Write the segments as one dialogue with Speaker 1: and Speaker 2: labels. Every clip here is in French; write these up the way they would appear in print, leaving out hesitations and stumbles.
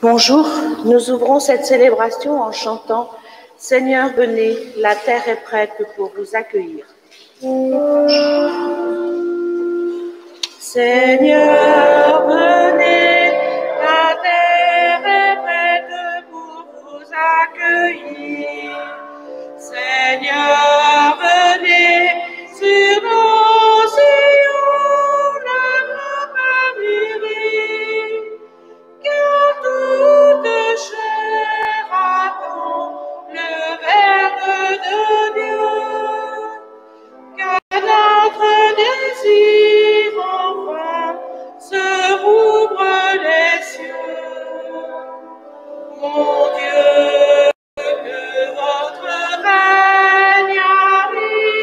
Speaker 1: Bonjour, nous ouvrons cette célébration en chantant « Seigneur, venez, la terre est prête pour vous accueillir ». Seigneur, venez, la terre est prête pour vous accueillir. Seigneur, venez, sur nos sillons, le grand admirer. Car toute chair attend le Verbe de Dieu, car notre désir enfin se rouvre les cieux. Mon Dieu, que votre règne arrive.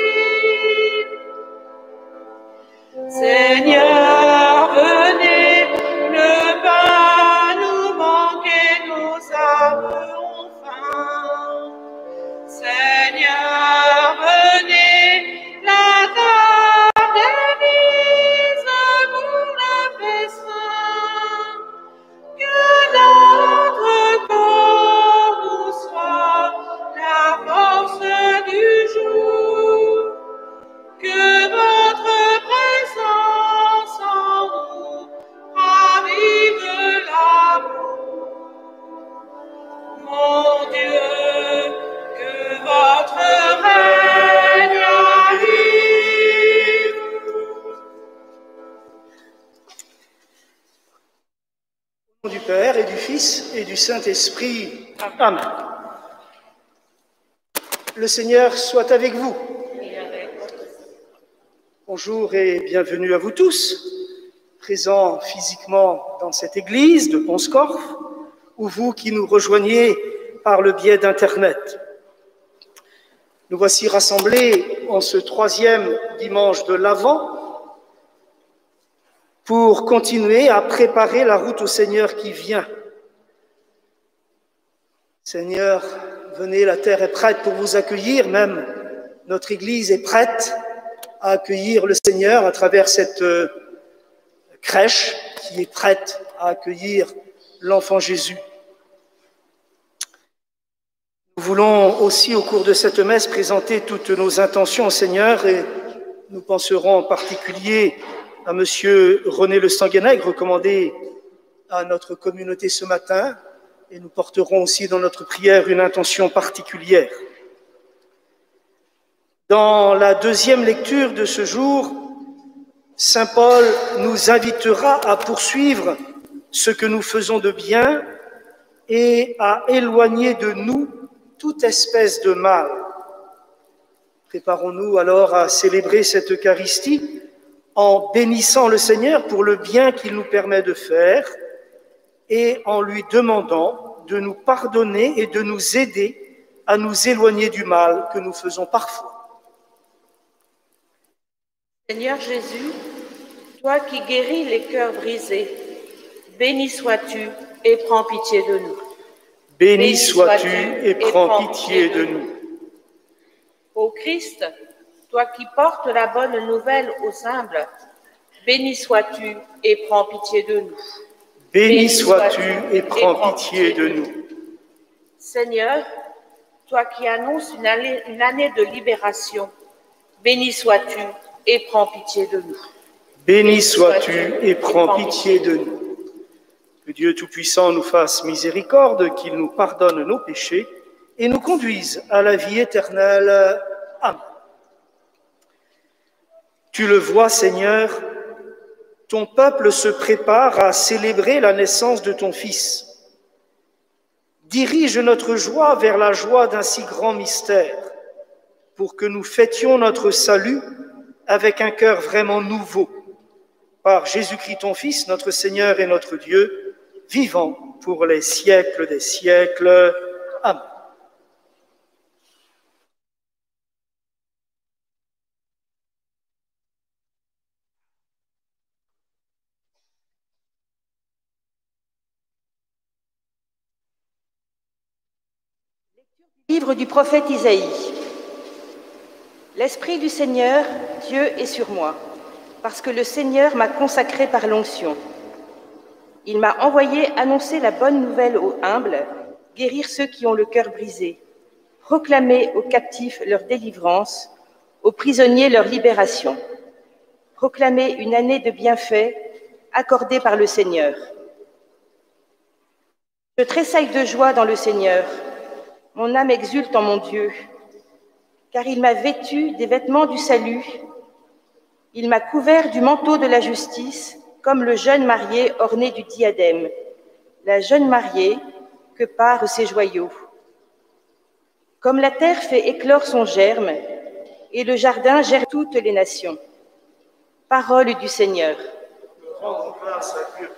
Speaker 1: Seigneur, venez, le pain nous manque et nos âmes ont faim. Seigneur, venez, la table est mise pour le festin. Que notre corps nous soit la force du jour. Que votre présence en nous ravive l'amour. Mon Dieu, que votre règne arrive.
Speaker 2: Au nom du Père et du Fils et du Saint-Esprit. Amen. Le Seigneur soit avec vous. Bonjour et bienvenue à vous tous, présents physiquement dans cette église de Ponscorf, ou vous qui nous rejoignez par le biais d'Internet. Nous voici rassemblés en ce 3e dimanche de l'Avent pour continuer à préparer la route au Seigneur qui vient. Seigneur, venez, la terre est prête pour vous accueillir, même notre église est prête à accueillir le Seigneur à travers cette crèche qui est prête à accueillir l'enfant Jésus. Nous voulons aussi, au cours de cette messe, présenter toutes nos intentions au Seigneur et nous penserons en particulier à Monsieur René Le Stanguenec, recommandé à notre communauté ce matin, et nous porterons aussi dans notre prière une intention particulière. Dans la 2e lecture de ce jour, saint Paul nous invitera à poursuivre ce que nous faisons de bien et à éloigner de nous toute espèce de mal. Préparons-nous alors à célébrer cette Eucharistie en bénissant le Seigneur pour le bien qu'il nous permet de faire et en lui demandant de nous pardonner et de nous aider à nous éloigner du mal que nous faisons parfois.
Speaker 1: Seigneur Jésus, toi qui guéris les cœurs brisés, béni sois-tu et prends pitié de nous.
Speaker 2: Béni sois-tu et prends pitié de nous.
Speaker 1: Ô Christ, toi qui portes la bonne nouvelle aux humbles, béni sois-tu et prends pitié de nous.
Speaker 2: Béni sois-tu et prends pitié de nous.
Speaker 1: Seigneur, toi qui annonces une année de libération, béni sois-tu et prends pitié de nous.
Speaker 2: Béni sois-tu et prends pitié de nous. Que Dieu Tout-Puissant nous fasse miséricorde, qu'il nous pardonne nos péchés et nous conduise à la vie éternelle. Amen. Tu le vois, Seigneur, ton peuple se prépare à célébrer la naissance de ton Fils. Dirige notre joie vers la joie d'un si grand mystère, pour que nous fêtions notre salut avec un cœur vraiment nouveau, par Jésus-Christ ton Fils, notre Seigneur et notre Dieu, vivant pour les siècles des siècles. Amen.
Speaker 3: Livre du prophète Isaïe. L'Esprit du Seigneur, Dieu, est sur moi, parce que le Seigneur m'a consacré par l'onction. Il m'a envoyé annoncer la bonne nouvelle aux humbles, guérir ceux qui ont le cœur brisé, proclamer aux captifs leur délivrance, aux prisonniers leur libération, proclamer une année de bienfaits accordée par le Seigneur. Je tressaille de joie dans le Seigneur, mon âme exulte en mon Dieu, car il m'a vêtu des vêtements du salut, il m'a couvert du manteau de la justice, comme le jeune marié orné du diadème, la jeune mariée que parent ses joyaux. Comme la terre fait éclore son germe, et le jardin gère toutes les nations. Parole du Seigneur.
Speaker 2: Rendons grâce à Dieu.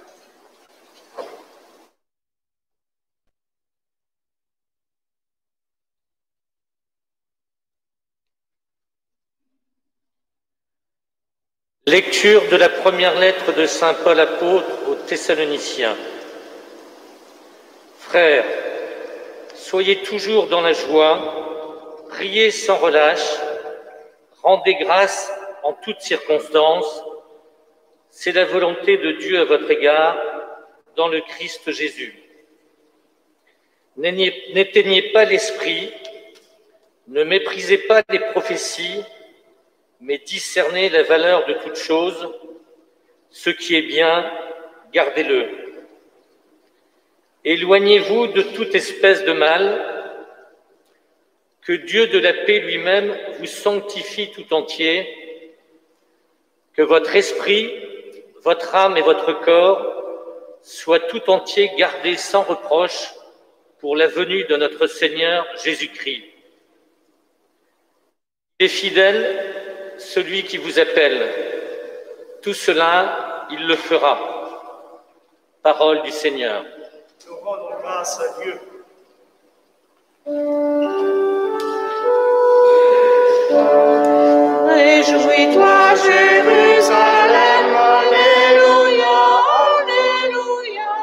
Speaker 4: Lecture de la première lettre de saint Paul apôtre aux Thessaloniciens. Frères, soyez toujours dans la joie, priez sans relâche, rendez grâce en toutes circonstances. C'est la volonté de Dieu à votre égard dans le Christ Jésus. N'éteignez pas l'esprit, ne méprisez pas les prophéties, mais discernez la valeur de toute chose. Ce qui est bien, gardez-le. Éloignez-vous de toute espèce de mal. Que Dieu de la paix lui-même vous sanctifie tout entier. Que votre esprit, votre âme et votre corps soient tout entiers gardés sans reproche pour la venue de notre Seigneur Jésus-Christ. Il est fidèle, celui qui vous appelle. Tout cela, il le fera. Parole du Seigneur.
Speaker 2: Nous rendons grâce à Dieu.
Speaker 1: Réjouis-toi, Jérusalem, Alléluia, Alléluia.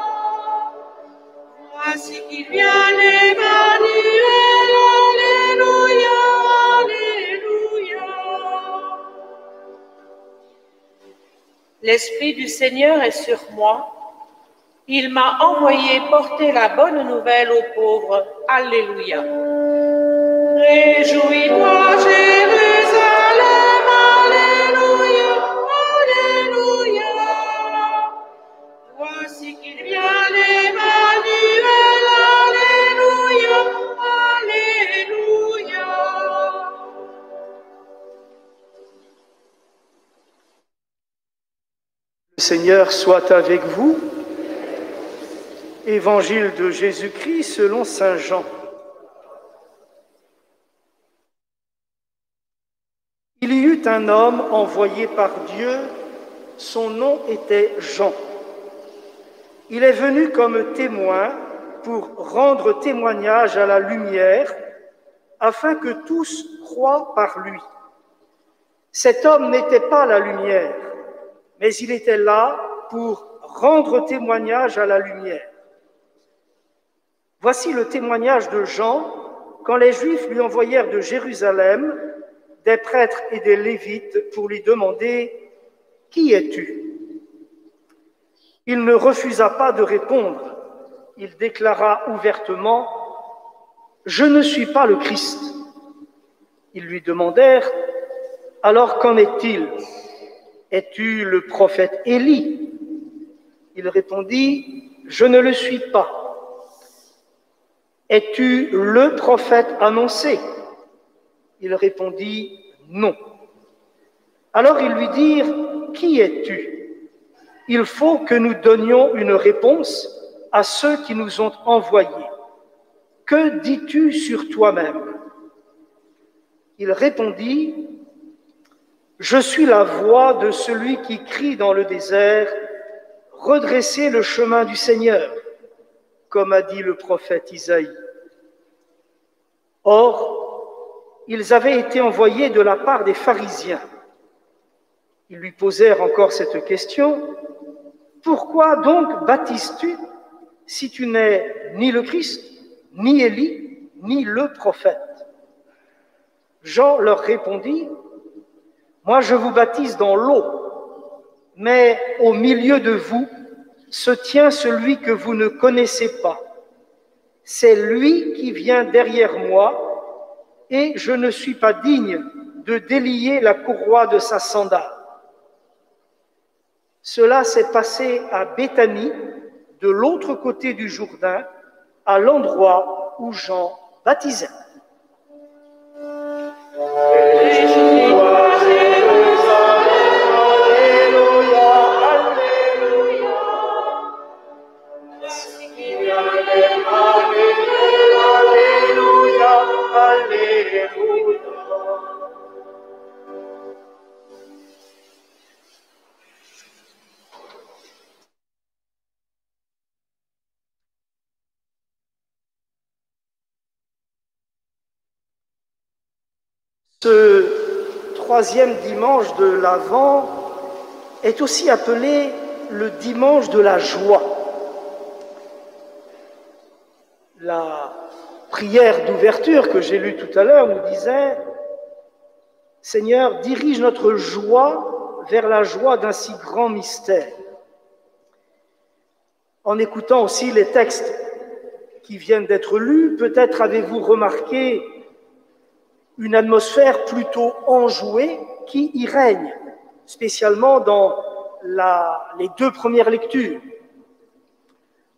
Speaker 1: Voici qu'il vient l'Emmanuel, Alléluia, Alléluia. L'Esprit du Seigneur est sur moi. Il m'a envoyé porter la bonne nouvelle aux pauvres. Alléluia. Réjouis-toi, Jérusalem, Alléluia, Alléluia. Voici qu'il vient l'Emmanuel, Alléluia, Alléluia.
Speaker 2: Le Seigneur soit avec vous. Évangile de Jésus-Christ selon saint Jean. Il y eut un homme envoyé par Dieu, son nom était Jean. Il est venu comme témoin pour rendre témoignage à la lumière, afin que tous croient par lui. Cet homme n'était pas la lumière, mais il était là pour rendre témoignage à la lumière. Voici le témoignage de Jean quand les Juifs lui envoyèrent de Jérusalem des prêtres et des Lévites pour lui demander « Qui es-tu » Il ne refusa pas de répondre. Il déclara ouvertement « Je ne suis pas le Christ ». Ils lui demandèrent « Alors qu'en est-il ? Es-tu le prophète Élie ?» Il répondit « Je ne le suis pas. » « Es-tu le prophète annoncé ?» Il répondit « Non. » Alors ils lui dirent « Qui es-tu » Il faut que nous donnions une réponse à ceux qui nous ont envoyés. Que dis-tu sur toi-même ? Il répondit « Je suis la voix de celui qui crie dans le désert, redressez le chemin du Seigneur, comme a dit le prophète Isaïe. Or, ils avaient été envoyés de la part des pharisiens. Ils lui posèrent encore cette question, « Pourquoi donc baptises-tu si tu n'es ni le Christ, ni Élie, ni le prophète ?» Jean leur répondit, « Moi je vous baptise dans l'eau, mais au milieu de vous se tient celui que vous ne connaissez pas. C'est lui qui vient derrière moi, et je ne suis pas digne de délier la courroie de sa sandale. Cela s'est passé à Béthanie, de l'autre côté du Jourdain, à l'endroit où Jean baptisait. Ce troisième dimanche de l'Avent est aussi appelé le dimanche de la joie. La prière d'ouverture que j'ai lue tout à l'heure nous disait « Seigneur, dirige notre joie vers la joie d'un si grand mystère ». En écoutant aussi les textes qui viennent d'être lus, peut-être avez-vous remarqué une atmosphère plutôt enjouée qui y règne, spécialement dans les deux premières lectures.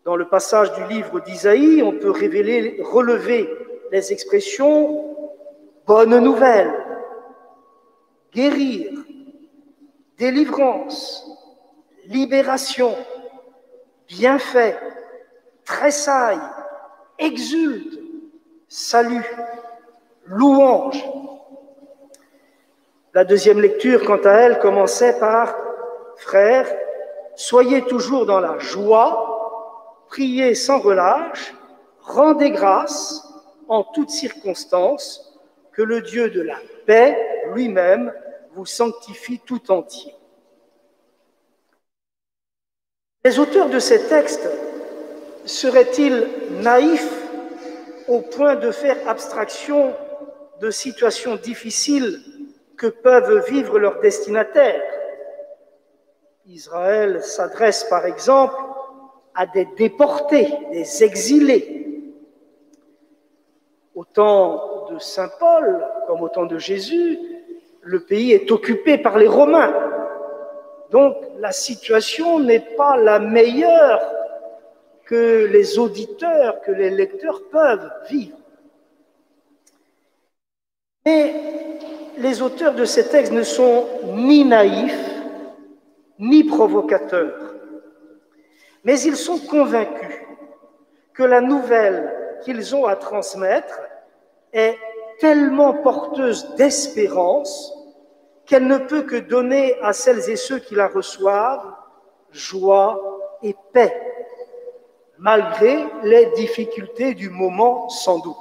Speaker 2: Dans le passage du livre d'Isaïe, on peut relever les expressions « bonne nouvelle »,« guérir »,« délivrance »,« libération »,« bienfait »,« tressaille »,« exulte »,« salut », louange. La deuxième lecture, quant à elle, commençait par « Frères, soyez toujours dans la joie, priez sans relâche, rendez grâce en toutes circonstances, que le Dieu de la paix lui-même vous sanctifie tout entier. » Les auteurs de ces textes seraient-ils naïfs au point de faire abstraction de situations difficiles que peuvent vivre leurs destinataires? Israël s'adresse par exemple à des déportés, des exilés. Au temps de saint Paul, comme au temps de Jésus, le pays est occupé par les Romains. Donc la situation n'est pas la meilleure que les auditeurs, que les lecteurs peuvent vivre. Mais les auteurs de ces textes ne sont ni naïfs, ni provocateurs, mais ils sont convaincus que la nouvelle qu'ils ont à transmettre est tellement porteuse d'espérance qu'elle ne peut que donner à celles et ceux qui la reçoivent joie et paix, malgré les difficultés du moment sans doute.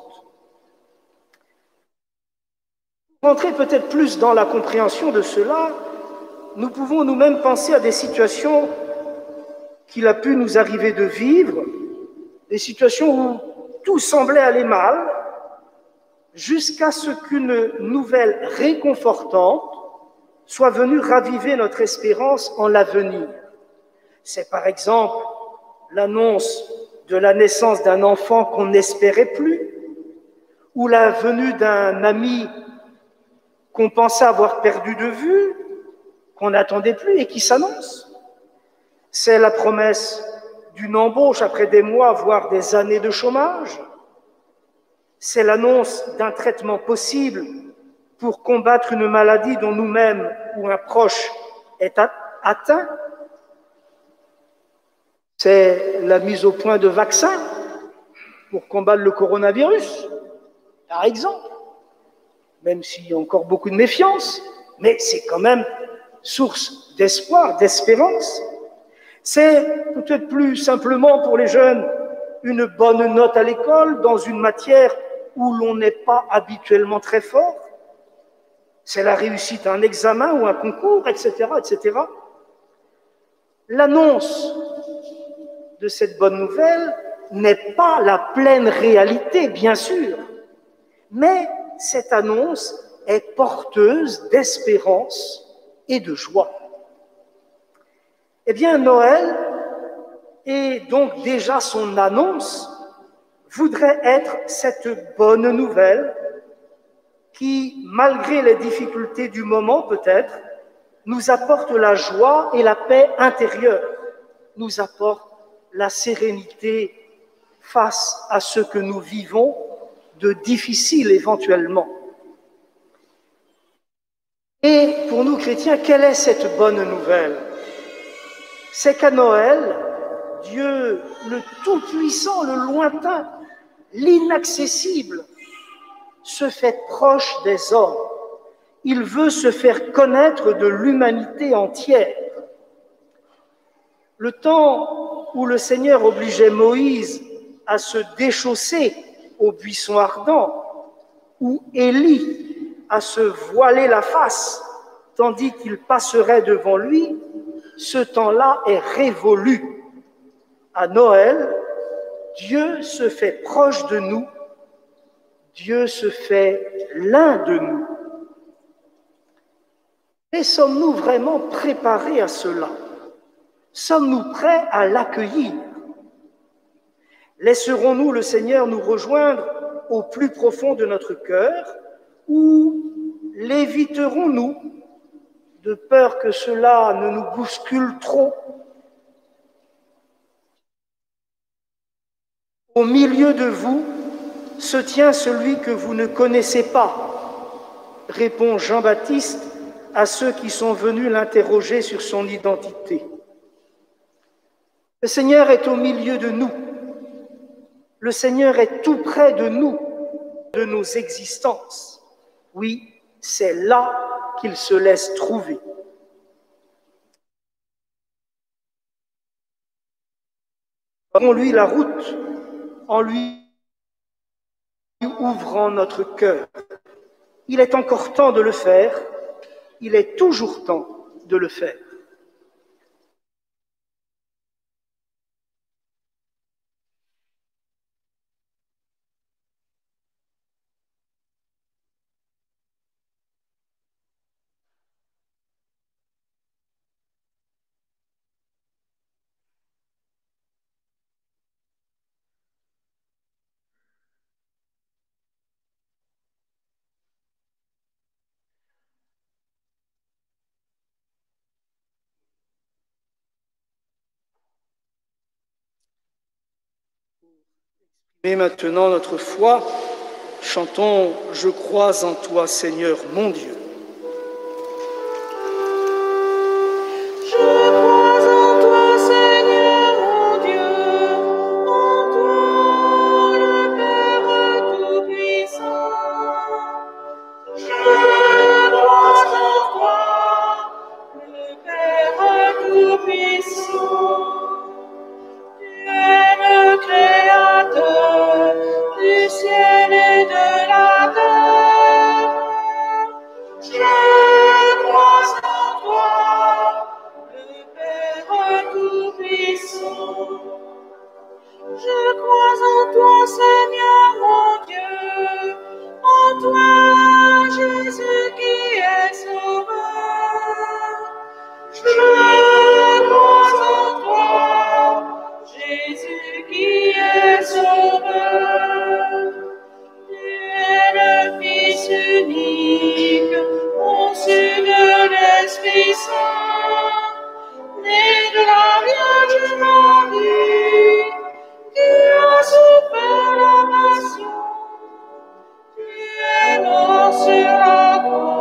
Speaker 2: Pour entrer peut-être plus dans la compréhension de cela, nous pouvons nous-mêmes penser à des situations qu'il a pu nous arriver de vivre, des situations où tout semblait aller mal, jusqu'à ce qu'une nouvelle réconfortante soit venue raviver notre espérance en l'avenir. C'est par exemple l'annonce de la naissance d'un enfant qu'on n'espérait plus, ou la venue d'un ami qu'on pensait avoir perdu de vue, qu'on n'attendait plus et qui s'annonce. C'est la promesse d'une embauche après des mois, voire des années de chômage. C'est l'annonce d'un traitement possible pour combattre une maladie dont nous-mêmes ou un proche est atteint. C'est la mise au point de vaccins pour combattre le coronavirus, par exemple, même s'il y a encore beaucoup de méfiance, mais c'est quand même source d'espoir, d'espérance. C'est peut-être plus simplement pour les jeunes une bonne note à l'école dans une matière où l'on n'est pas habituellement très fort. C'est la réussite à un examen ou un concours, etc., etc. L'annonce de cette bonne nouvelle n'est pas la pleine réalité, bien sûr, mais cette annonce est porteuse d'espérance et de joie. Eh bien, Noël Et donc déjà son annonce voudrait être cette bonne nouvelle qui, malgré les difficultés du moment peut-être, nous apporte la joie et la paix intérieure, nous apporte la sérénité face à ce que nous vivons de difficile éventuellement. Et pour nous chrétiens, quelle est cette bonne nouvelle? C'est qu'à Noël, Dieu, le Tout-Puissant, le lointain, l'inaccessible, se fait proche des hommes. Il veut se faire connaître de l'humanité entière. Le temps où le Seigneur obligeait Moïse à se déchausser au buisson ardent, où Élie à se voiler la face, tandis qu'il passerait devant lui, ce temps-là est révolu. À Noël, Dieu se fait proche de nous, Dieu se fait l'un de nous. Et sommes-nous vraiment préparés à cela? Sommes-nous prêts à l'accueillir? Laisserons-nous le Seigneur nous rejoindre au plus profond de notre cœur ou l'éviterons-nous de peur que cela ne nous bouscule trop? Au milieu de vous se tient celui que vous ne connaissez pas, répond Jean-Baptiste à ceux qui sont venus l'interroger sur son identité. Le Seigneur est au milieu de nous. Le Seigneur est tout près de nous, de nos existences. Oui, c'est là qu'il se laisse trouver. Faisons-lui la route en lui ouvrant notre cœur. Il est encore temps de le faire. Il est toujours temps de le faire. Et maintenant notre foi, chantons « Je crois en toi, Seigneur, mon Dieu ».
Speaker 5: Sur la croix.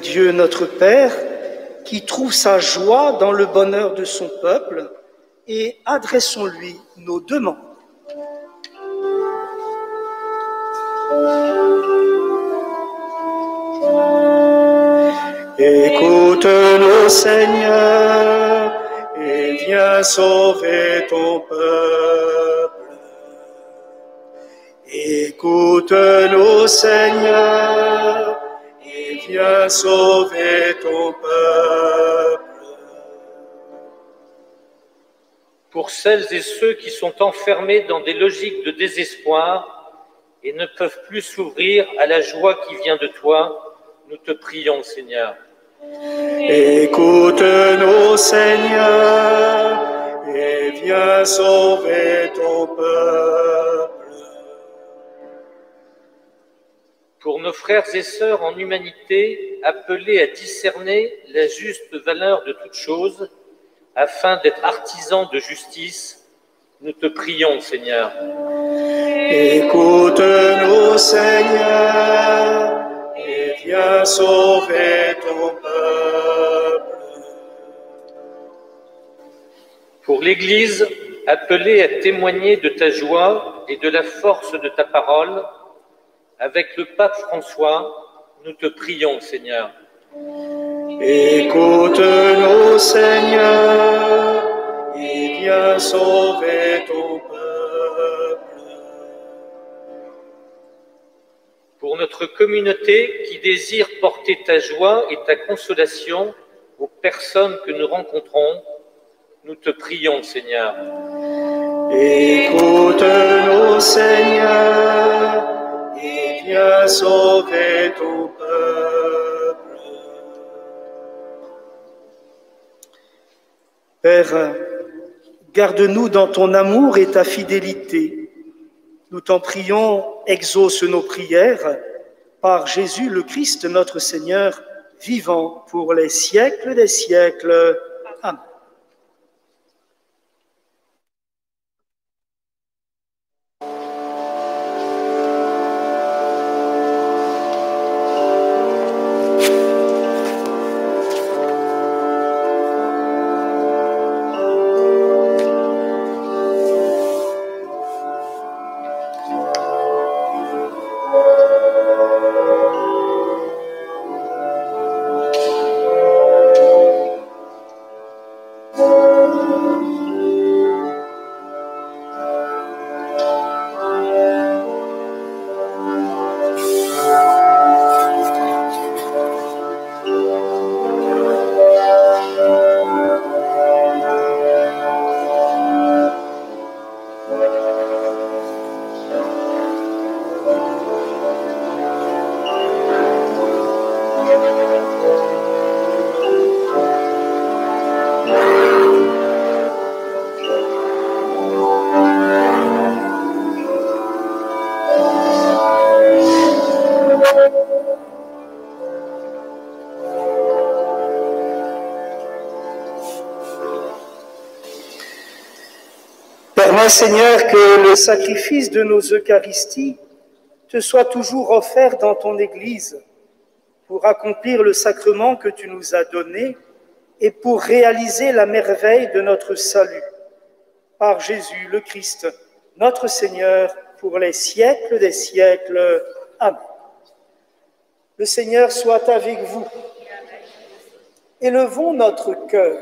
Speaker 2: Dieu notre Père, qui trouve sa joie dans le bonheur de son peuple, et adressons-lui nos demandes. Écoute-nous, Seigneur, et viens sauver ton peuple. Écoute-nous, Seigneur, et viens sauver ton peuple.
Speaker 4: Pour celles et ceux qui sont enfermés dans des logiques de désespoir et ne peuvent plus s'ouvrir à la joie qui vient de toi, nous te prions, Seigneur.
Speaker 2: Écoute-nous, Seigneur, et viens sauver ton peuple.
Speaker 4: Pour nos frères et sœurs en humanité, appelés à discerner la juste valeur de toutes choses, afin d'être artisans de justice, nous te prions, Seigneur.
Speaker 2: Écoute-nous, Seigneur, et viens sauver ton peuple.
Speaker 4: Pour l'Église, appelée à témoigner de ta joie et de la force de ta parole, avec le pape François, nous te prions, Seigneur.
Speaker 2: Écoute-nous, Seigneur, et viens sauver ton peuple.
Speaker 4: Pour notre communauté qui désire porter ta joie et ta consolation aux personnes que nous rencontrons, nous te prions, Seigneur.
Speaker 2: Écoute-nous, Seigneur, et viens sauver ton peuple. Père, garde-nous dans ton amour et ta fidélité. Nous t'en prions, exauce nos prières par Jésus le Christ, notre Seigneur, vivant pour les siècles des siècles. Amen. Permets, Seigneur, que le sacrifice de nos Eucharisties te soit toujours offert dans ton Église pour accomplir le sacrement que tu nous as donné et pour réaliser la merveille de notre salut. Par Jésus le Christ, notre Seigneur, pour les siècles des siècles. Amen. Le Seigneur soit avec vous. Élevons notre cœur.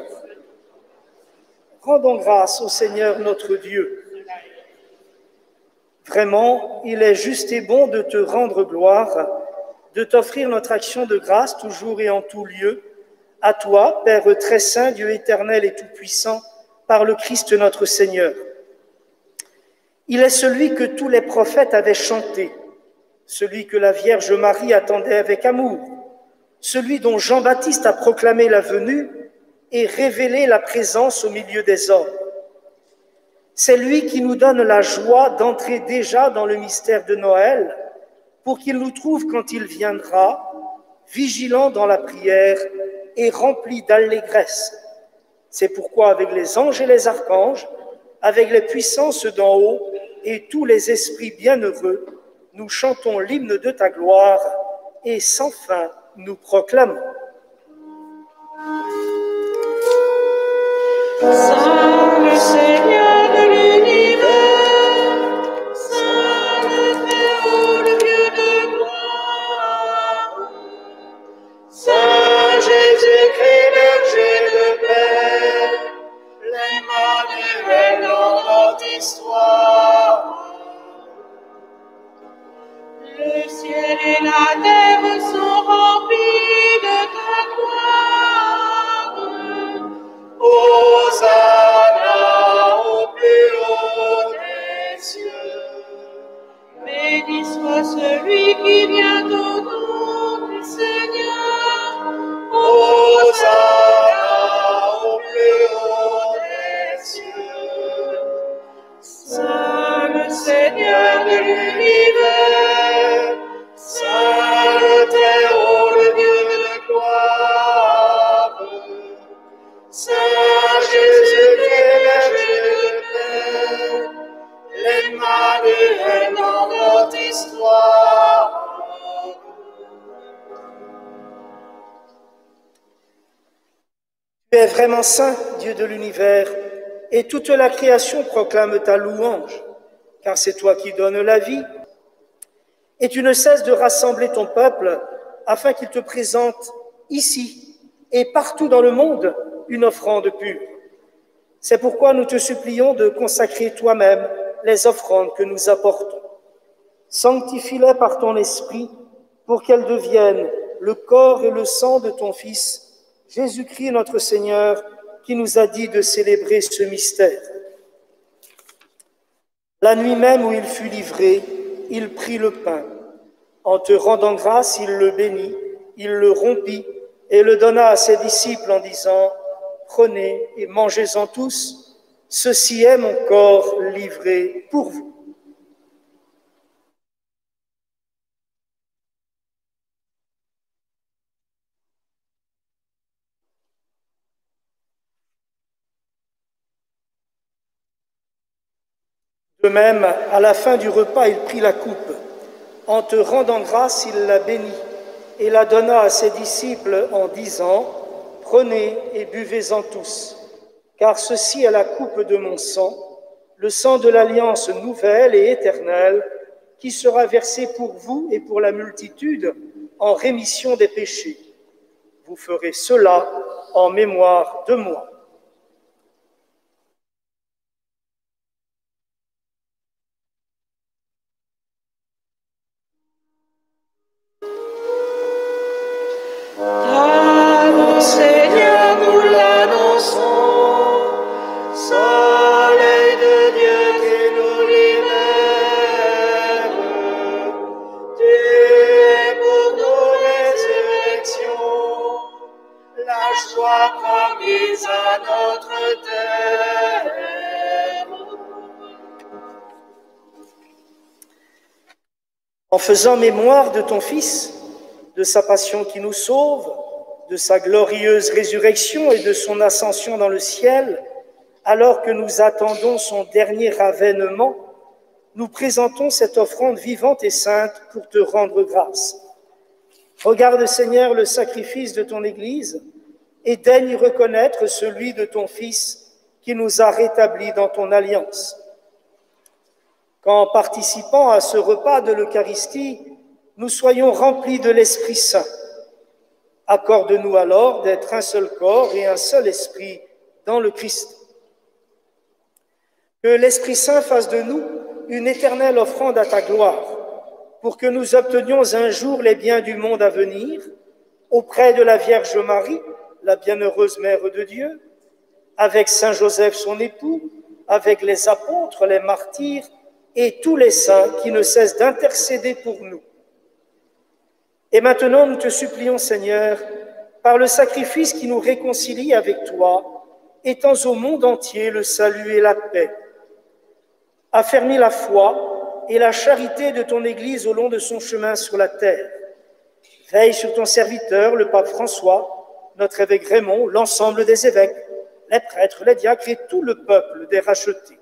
Speaker 2: Rendons grâce au Seigneur notre Dieu. Vraiment, il est juste et bon de te rendre gloire, de t'offrir notre action de grâce toujours et en tout lieu, à toi, Père très saint, Dieu éternel et tout-puissant, par le Christ notre Seigneur. Il est celui que tous les prophètes avaient chanté, celui que la Vierge Marie attendait avec amour, celui dont Jean-Baptiste a proclamé la venue et révélé la présence au milieu des hommes. C'est lui qui nous donne la joie d'entrer déjà dans le mystère de Noël pour qu'il nous trouve quand il viendra, vigilants dans la prière et remplis d'allégresse. C'est pourquoi avec les anges et les archanges, avec les puissances d'en haut et tous les esprits bienheureux, nous chantons l'hymne de ta gloire et sans fin nous proclamons.
Speaker 1: Saint le Seigneur de l'univers, Saint le Très-Haut, le Dieu de gloire, Saint Jésus-Christ, berger de paix, l'Emmanuel dans notre histoire. Le ciel et la terre sont remplis de ta gloire. Hosanna au plus haut des cieux. Béni soit celui qui vient au nom du Seigneur. Hosanna au plus haut des cieux. Saint le Seigneur de l'univers, Saint le Très-Haut, le Dieu de gloire, Saint Jésus-Christ, berger de paix, l'Emmanuel dans notre histoire.
Speaker 2: Tu es vraiment saint, Dieu de l'univers, et toute la création proclame ta louange, car c'est toi qui donnes la vie. Et tu ne cesses de rassembler ton peuple afin qu'il te présente ici et partout dans le monde une offrande pure. C'est pourquoi nous te supplions de consacrer toi-même les offrandes que nous apportons. Sanctifie-les par ton esprit pour qu'elles deviennent le corps et le sang de ton Fils, Jésus-Christ notre Seigneur, qui nous a dit de célébrer ce mystère. La nuit même où il fut livré, il prit le pain. En te rendant grâce, il le bénit, il le rompit et le donna à ses disciples en disant « Prenez et mangez-en tous, ceci est mon corps livré pour vous. » De même, à la fin du repas, il prit la coupe. En te rendant grâce, il la bénit et la donna à ses disciples en disant « Prenez et buvez-en tous, car ceci est la coupe de mon sang, le sang de l'alliance nouvelle et éternelle, qui sera versé pour vous et pour la multitude en rémission des péchés. Vous ferez cela en mémoire de moi. »
Speaker 1: Seigneur, nous l'annonçons, Soleil de Dieu qui nous libère. Tu es pour nous résurrection, la joie promise à notre terre.
Speaker 2: En faisant mémoire de ton Fils, de sa passion qui nous sauve, de sa glorieuse résurrection et de son ascension dans le ciel, alors que nous attendons son dernier avènement, nous présentons cette offrande vivante et sainte pour te rendre grâce. Regarde, Seigneur, le sacrifice de ton Église et daigne y reconnaître celui de ton Fils qui nous a rétablis dans ton alliance. Qu'en participant à ce repas de l'Eucharistie, nous soyons remplis de l'Esprit Saint. Accorde-nous alors d'être un seul corps et un seul esprit dans le Christ. Que l'Esprit Saint fasse de nous une éternelle offrande à ta gloire, pour que nous obtenions un jour les biens du monde à venir, auprès de la Vierge Marie, la bienheureuse Mère de Dieu, avec Saint Joseph son époux, avec les apôtres, les martyrs et tous les saints qui ne cessent d'intercéder pour nous. Et maintenant, nous te supplions, Seigneur, par le sacrifice qui nous réconcilie avec toi, étends au monde entier le salut et la paix. Affermis la foi et la charité de ton Église au long de son chemin sur la terre. Veille sur ton serviteur, le pape François, notre évêque Raymond, l'ensemble des évêques, les prêtres, les diacres et tout le peuple des rachetés.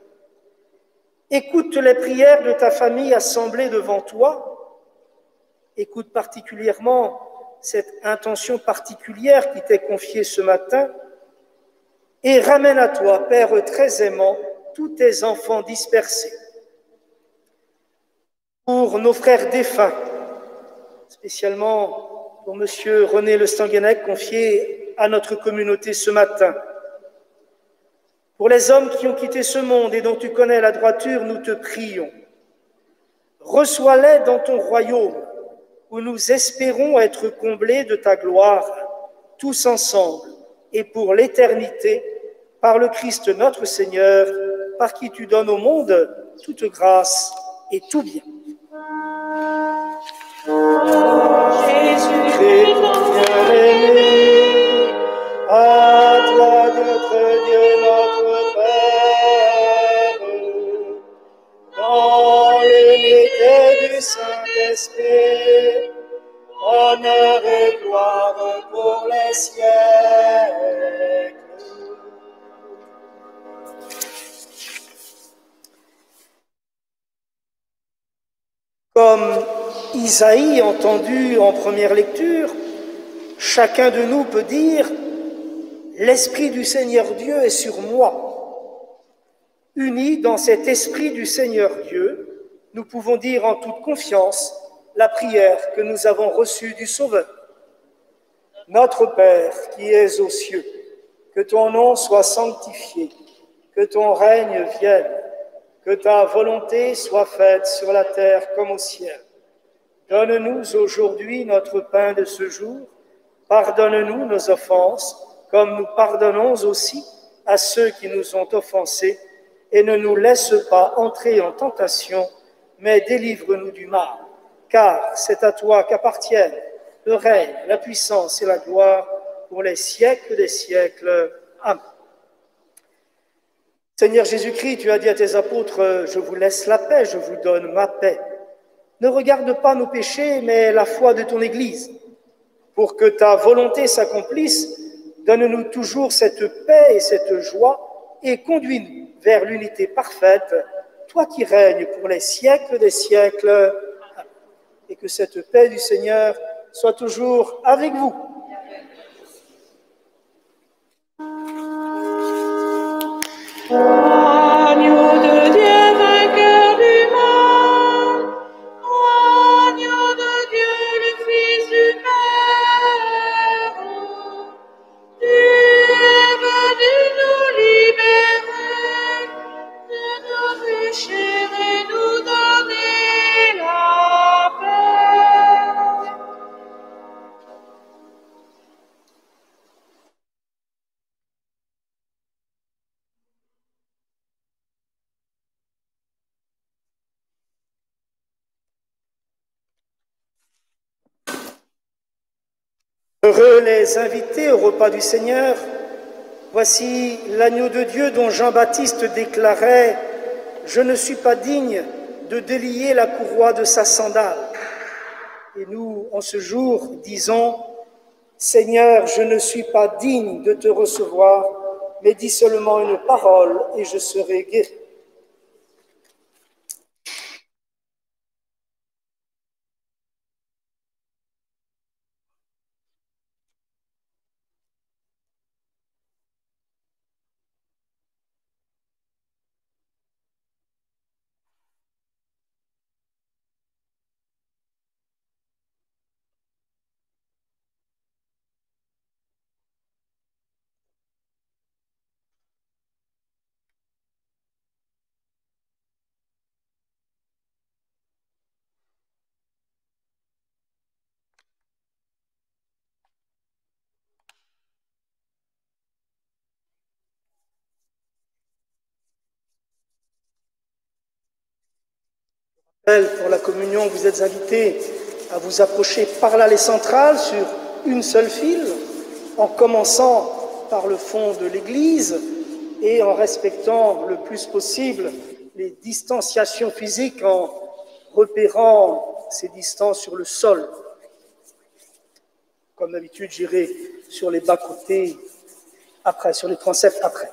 Speaker 2: Écoute les prières de ta famille assemblée devant toi. Écoute particulièrement cette intention particulière qui t'est confiée ce matin et ramène à toi, Père très aimant, tous tes enfants dispersés. Pour nos frères défunts, spécialement pour M. René Le Stanguenec, confié à notre communauté ce matin. Pour les hommes qui ont quitté ce monde et dont tu connais la droiture, nous te prions. Reçois-les dans ton royaume, où nous espérons être comblés de ta gloire, tous ensemble, et pour l'éternité, par le Christ notre Seigneur, par qui tu donnes au monde toute grâce et tout bien. Jésus-Christ, bien-aimé, à toi, notre Dieu, notre Père, dans l'unité du Saint-Esprit, honneur et gloire pour les siècles. Comme Isaïe entendu en première lecture, chacun de nous peut dire « L'Esprit du Seigneur Dieu est sur moi ». Unis dans cet Esprit du Seigneur Dieu, nous pouvons dire en toute confiance la prière que nous avons reçue du Sauveur. Notre Père qui es aux cieux, que ton nom soit sanctifié, que ton règne vienne, que ta volonté soit faite sur la terre comme au ciel. Donne-nous aujourd'hui notre pain de ce jour. Pardonne-nous nos offenses, comme nous pardonnons aussi à ceux qui nous ont offensés. Et ne nous laisse pas entrer en tentation, mais délivre-nous du mal. Car c'est à toi qu'appartiennent le règne, la puissance et la gloire pour les siècles des siècles. Amen. Seigneur Jésus-Christ, tu as dit à tes apôtres, je vous laisse la paix, je vous donne ma paix. Ne regarde pas nos péchés, mais la foi de ton Église. Pour que ta volonté s'accomplisse, donne-nous toujours cette paix et cette joie et conduis-nous vers l'unité parfaite, toi qui règnes pour les siècles des siècles. Et que cette paix du Seigneur soit toujours avec vous.
Speaker 1: Agneau de Dieu, vainqueur du monde, agneau de Dieu, le Fils du Père, tu es venu nous libérer de nos péchés et nous donner la paix.
Speaker 2: Heureux les invités au repas du Seigneur. Voici l'agneau de Dieu dont Jean-Baptiste déclarait « Je ne suis pas digne de délier la courroie de sa sandale ». Et nous, en ce jour, disons « Seigneur, je ne suis pas digne de te recevoir, mais dis seulement une parole et je serai guéri. » Pour la communion, vous êtes invités à vous approcher par l'allée centrale sur une seule file, en commençant par le fond de l'église et en respectant le plus possible les distanciations physiques en repérant ces distances sur le sol. Comme d'habitude, j'irai sur les bas-côtés après, sur les transepts après.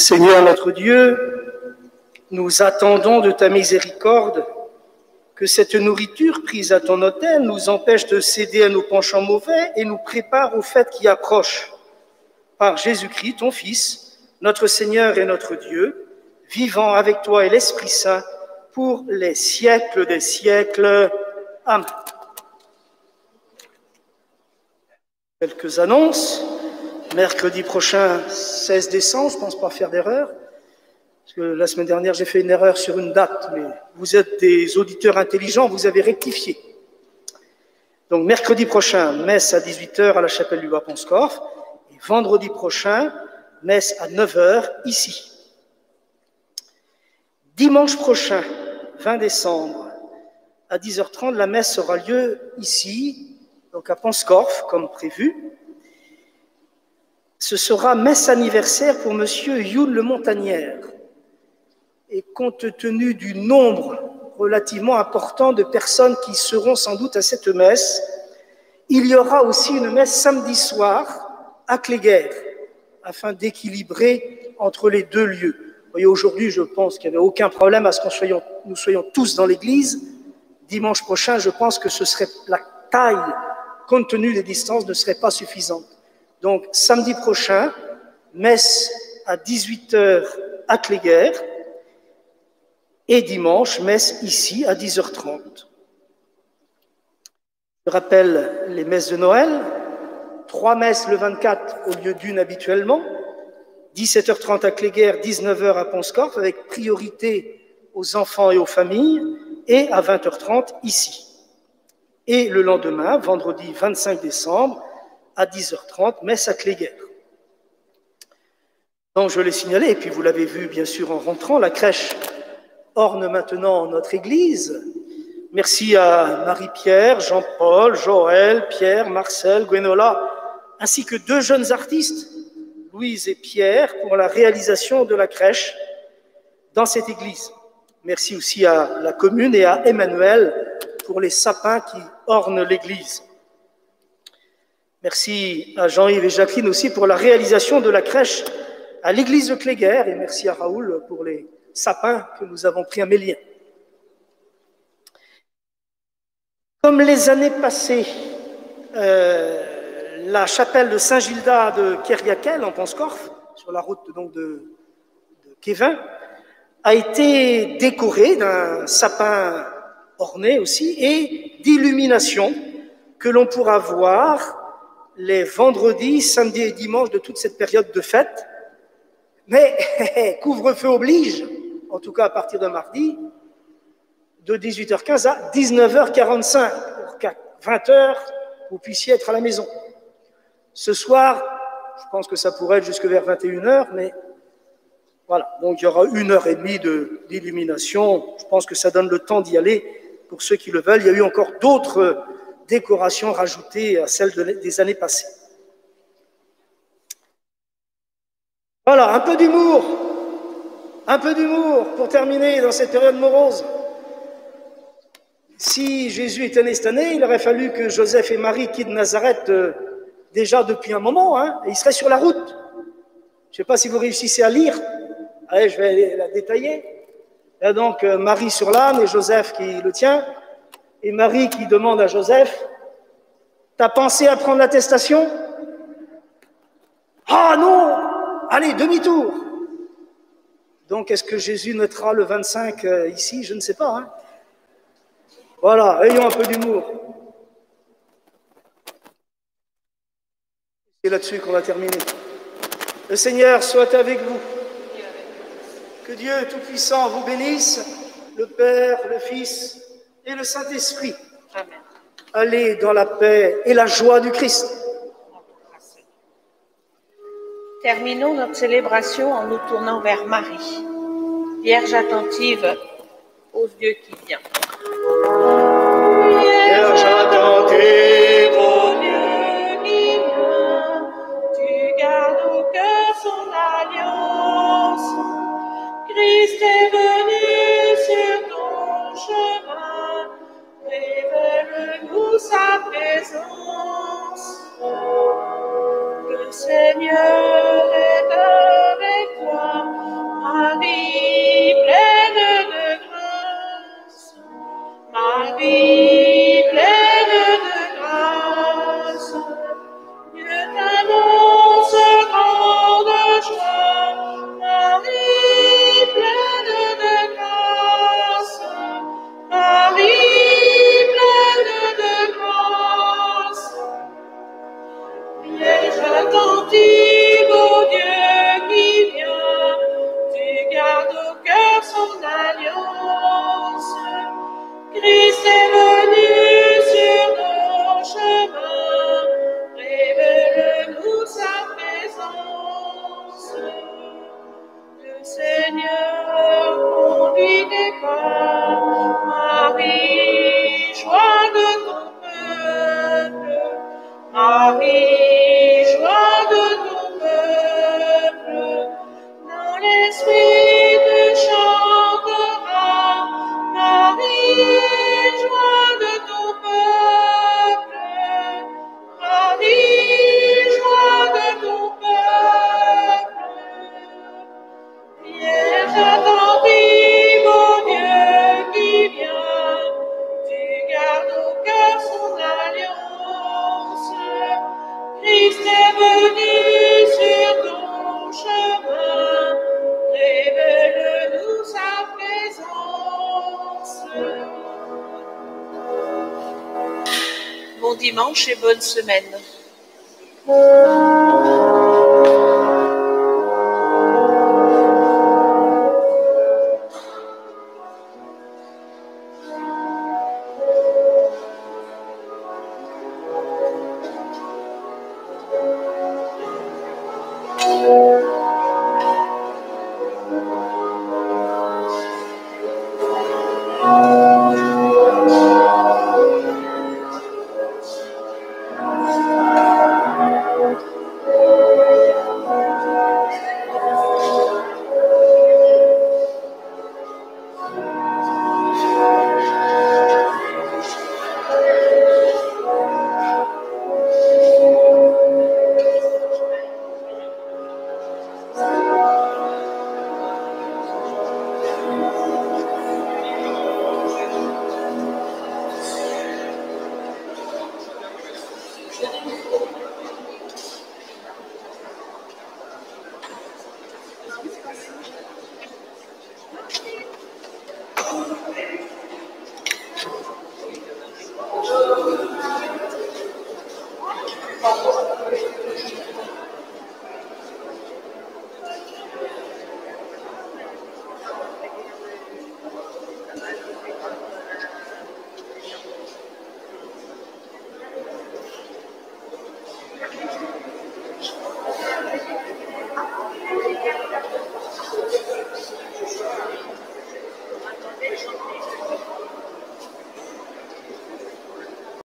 Speaker 2: Seigneur notre Dieu, nous attendons de ta miséricorde que cette nourriture prise à ton autel nous empêche de céder à nos penchants mauvais et nous prépare aux fêtes qui approchent. Par Jésus-Christ, ton Fils, notre Seigneur et notre Dieu, vivant avec toi et l'Esprit Saint pour les siècles des siècles. Amen. Quelques annonces. Mercredi prochain, 16 décembre, je ne pense pas faire d'erreur, parce que la semaine dernière, j'ai fait une erreur sur une date, mais vous êtes des auditeurs intelligents, vous avez rectifié. Donc, mercredi prochain, messe à 18h à la chapelle du Bas-Ponscorf, et vendredi prochain, messe à 9h ici. Dimanche prochain, 20 décembre, à 10h30, la messe aura lieu ici, donc à Ponscorf, comme prévu. Ce sera messe anniversaire pour Monsieur Youl Le Montagnère. Et compte tenu du nombre relativement important de personnes qui seront sans doute à cette messe, il y aura aussi une messe samedi soir à Cléguer, afin d'équilibrer entre les deux lieux. Vous voyez, aujourd'hui, je pense qu'il n'y avait aucun problème à ce que nous soyons tous dans l'église. Dimanche prochain, je pense que la taille, compte tenu des distances, ne serait pas suffisante. Donc, samedi prochain, messe à 18h à Cléguer et dimanche, messe ici à 10h30. Je rappelle les messes de Noël, 3 messes le 24 au lieu d'une habituellement, 17h30 à Cléguer, 19h à Ponscorf, avec priorité aux enfants et aux familles, et à 20h30 ici. Et le lendemain, vendredi 25 décembre, à 10h30, messe à Cléguer. Donc, je l'ai signalé, et puis vous l'avez vu bien sûr en rentrant, la crèche orne maintenant notre église. Merci à Marie-Pierre, Jean-Paul, Joël, Pierre, Marcel, Gwenola, ainsi que 2 jeunes artistes, Louise et Pierre, pour la réalisation de la crèche dans cette église. Merci aussi à la commune et à Emmanuel pour les sapins qui ornent l'église. Merci à Jean-Yves et Jacqueline aussi pour la réalisation de la crèche à l'église de Cléguer, et merci à Raoul pour les sapins que nous avons pris à Mélien. Comme les années passées, la chapelle de Saint-Gilda de Kériakel, en Ponscorf, sur la route donc de Kévin, a été décorée d'un sapin orné aussi et d'illumination que l'on pourra voir les vendredis, samedis et dimanches de toute cette période de fête. Mais couvre-feu oblige, en tout cas à partir de mardi, de 18h15 à 19h45, pour qu'à 20h, vous puissiez être à la maison. Ce soir, je pense que ça pourrait être jusque vers 21h, mais voilà. Donc il y aura 1h30 d'illumination. Je pense que ça donne le temps d'y aller pour ceux qui le veulent. Il y a eu encore d'autres décorations rajoutées à celles des années passées. Voilà, un peu d'humour pour terminer dans cette période morose. Si Jésus était né cette année, il aurait fallu que Joseph et Marie quittent Nazareth déjà depuis un moment, hein, et ils seraient sur la route. Je ne sais pas si vous réussissez à lire. Allez, je vais la détailler. Il y a donc Marie sur l'âne et Joseph qui le tient. Et Marie qui demande à Joseph, « T'as pensé à prendre l'attestation ?»« Ah non ! Allez, demi-tour !» Donc, est-ce que Jésus naîtra le 25 ici? Je ne sais pas. Hein. Voilà, ayons un peu d'humour. C'est là-dessus qu'on va terminer. Le Seigneur soit avec vous. Que Dieu Tout-Puissant vous bénisse, le Père, le Fils et le Saint-Esprit.
Speaker 1: Amen.
Speaker 2: Allez dans la paix et la joie du Christ.
Speaker 1: Terminons notre célébration en nous tournant vers Marie, Vierge attentive au Dieu qui vient.
Speaker 2: Vierge attentive
Speaker 1: au Dieu qui vient, tu gardes au cœur son alliance. Christ est venu sur ton chemin, révèle-nous sa présence. Le Seigneur est avec toi, Marie pleine de grâce. Marie pleine de grâce, Dieu t'annonce grande joie. Marie pleine de grâce, Marie pleine de grâce. Vierge attentive au Dieu qui vient, tu gardes au cœur son alliance. Christ est venu sur nos chemins, révèle-nous sa présence. Le Seigneur conduit tes pas, Marie, joie de ton peuple. Marie, joie de ton peuple, dans l'esprit tu chanteras. Marie, joie de ton peuple. Marie, joie de ton peuple. Vierge attentive au Dieu qui vient, tu gardes au cœur son alliance. Christ est venu sur ton chemin, révèle-nous sa présence. Bon dimanche et bonne semaine.